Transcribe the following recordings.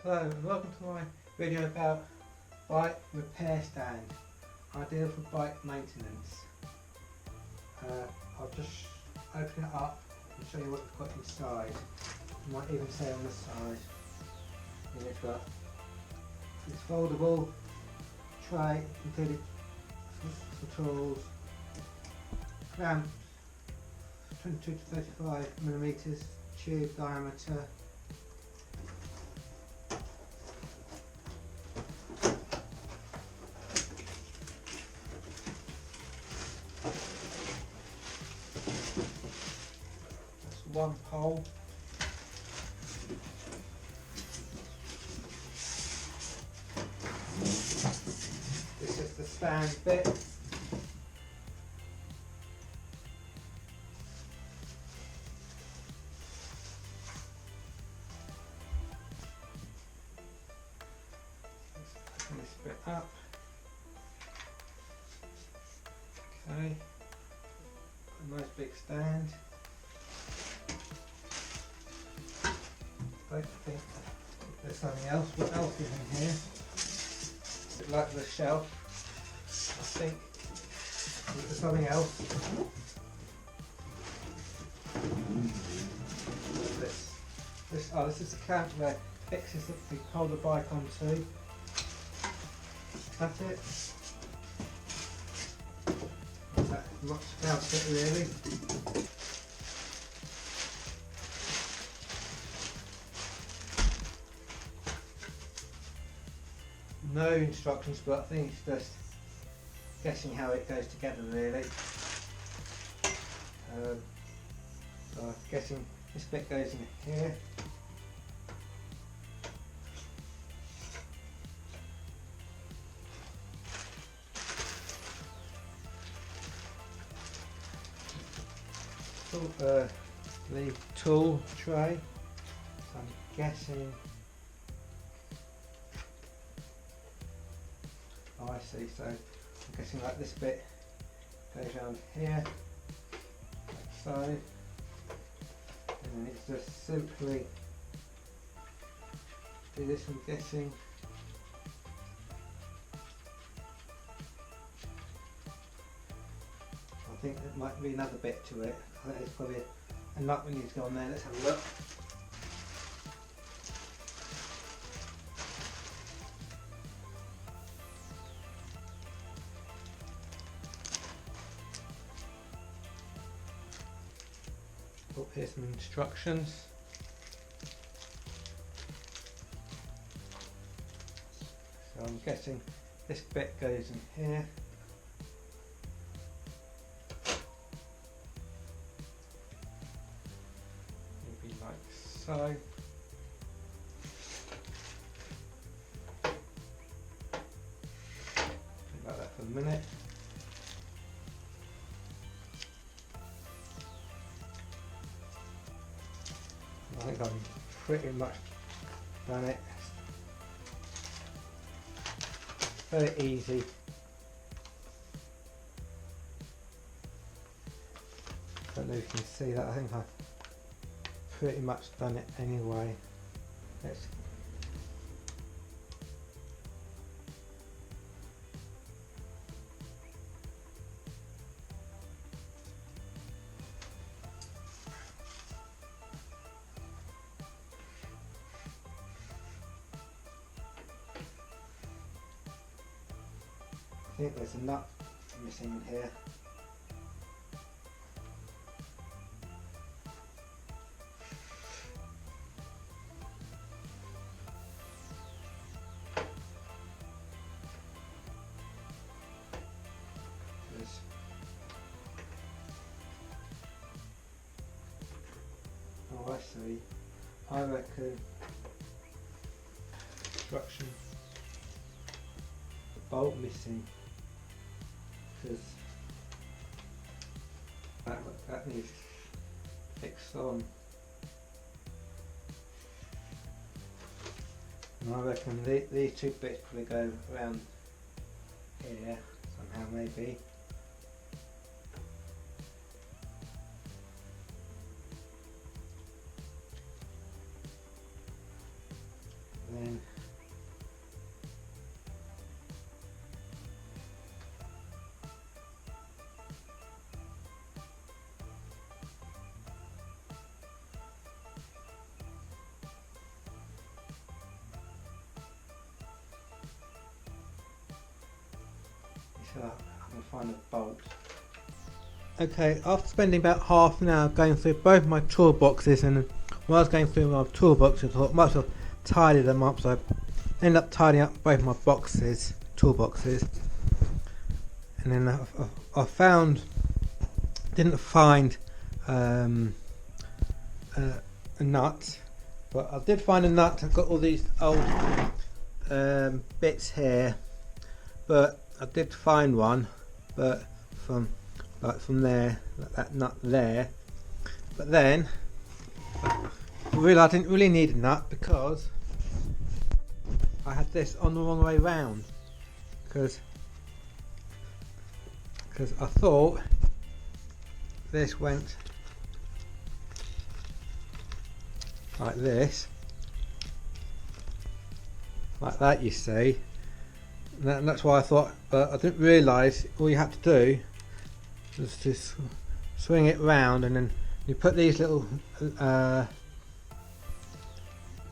Hello and welcome to my video about bike repair stand, ideal for bike maintenance. I'll just open it up and show you what we've got inside. I might even say on the side. And it's got this foldable tray including some tools, clamps, 22 to 35 millimeters tube diameter. One pole. This is the stand bit. Open this bit up. Okay. A nice big stand. I think there's something else. What else is in here? A bit like the shelf. I think there's something else. This is the clamp where it fixes that we hold the bike onto. That's it. That's much about it really. No instructions, but I think it's just guessing how it goes together really. So I'm guessing this bit goes in here. The tool tray, so I'm guessing. Oh, I see, so I'm guessing like this bit goes around here, like so, and then it's just simply do this, I'm guessing. I think there might be another bit to it. I think there's probably a nut we need to go on there. Let's have a look. Oh, here's some instructions. So I'm guessing this bit goes in here. Maybe like so. Like that for a minute. I think I've pretty much done it. Very easy. Don't know if you can see that. I think I've pretty much done it anyway. Let's I think there's a nut missing in here. Oh, I see. I reckon instruction, the bolt missing. Because that needs fixed on, and I reckon these two bits probably go around here somehow maybe. then I can find a bolt. Okay, after spending about half an hour going through both my toolboxes, and while I was going through my toolboxes I thought I might as well tidy them up, so I ended up tidying up both my toolboxes, and then I didn't find a nut, but I did find a nut. I've got all these old bits here, but I did find one, but from there, that nut there. But then I realised I didn't really need a nut because I had this on the wrong way round, because I thought this went like this, like that, you see. And that's why I thought, but I didn't realise all you had to do was to swing it round, and then you put these little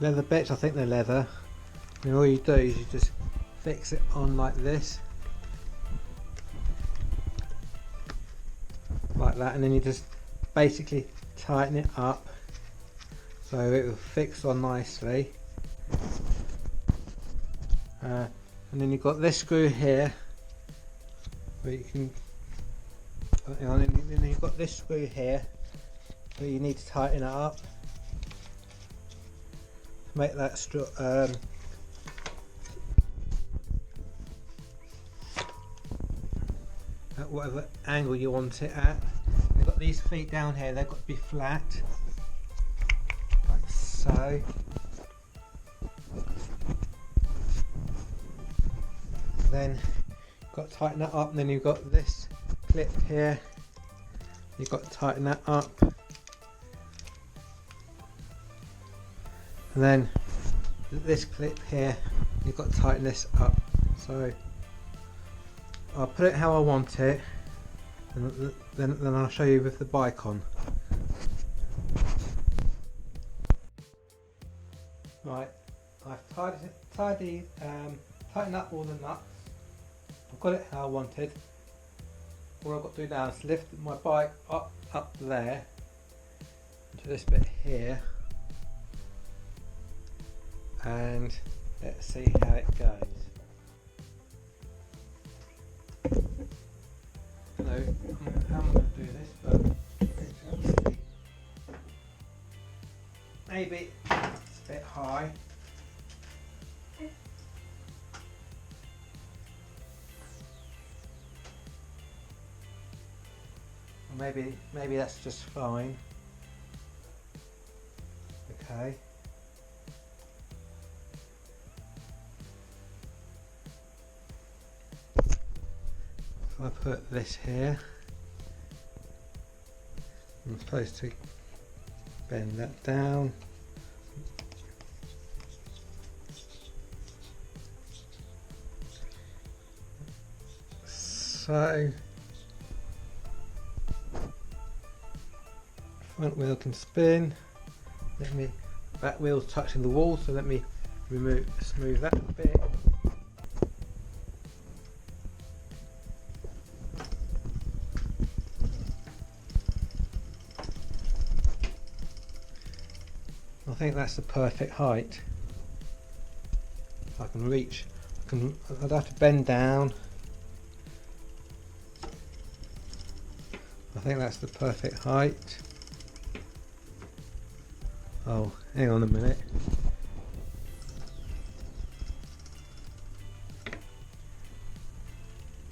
leather bits, I think they're leather, and all you do is you just fix it on like this, like that, and then you just basically tighten it up so it will fix on nicely. And then you've got this screw here where you can, and then you've got this screw here where you need to tighten it up to make that at whatever angle you want it at. You've got these feet down here, they've got to be flat, like so. Then you've got to tighten that up, and then you've got this clip here, you've got to tighten that up, and then this clip here, you've got to tighten this up. So I'll put it how I want it, and then I'll show you with the bike on. Right, I've tightened up all the nuts. I've got it how I wanted. All I've got to do now is lift my bike up there into this bit here, and let's see how it goes. So I don't know how I'm going to do this, but maybe it's a bit high. Maybe that's just fine. Okay. So I put this here. I'm supposed to bend that down. So front wheel can spin. Back wheel's touching the wall, so let me smooth that a bit. I think that's the perfect height. I can reach. I'd have to bend down. I think that's the perfect height. Oh, hang on a minute.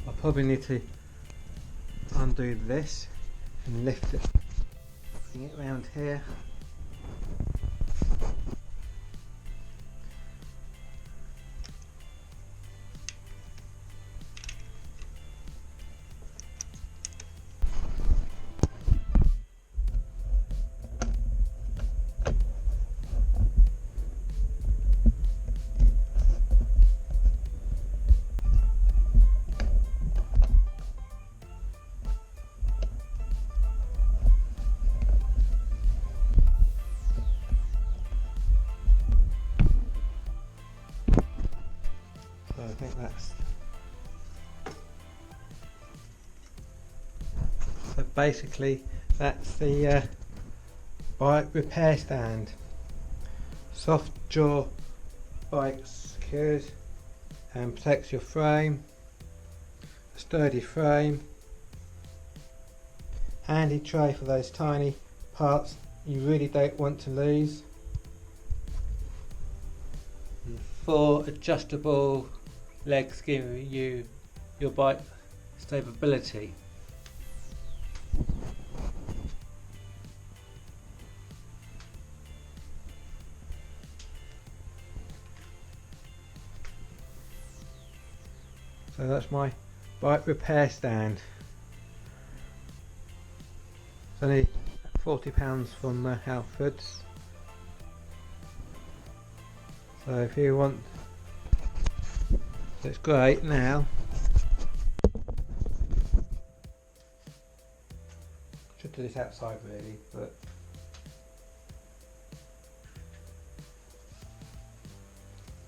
I probably need to undo this and lift it, bring it around here. So I think that's... So basically that's the bike repair stand. Soft jaw bike secures and protects your frame. A sturdy frame. Handy tray for those tiny parts you really don't want to lose. And 4 adjustable legs giving you your bike stability. So that's my bike repair stand. It's only £40 from Halfords. So if you want, so it's great now. Should do this outside really, but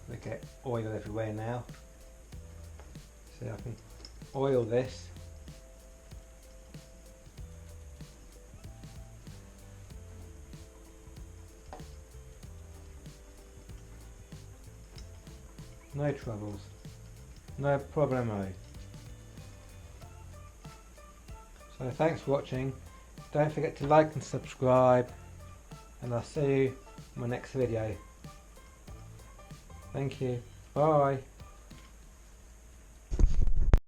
they get oil everywhere now. So I can oil this. No troubles, no problemo. So thanks for watching. Don't forget to like and subscribe, and I'll see you in my next video. Thank you. Bye.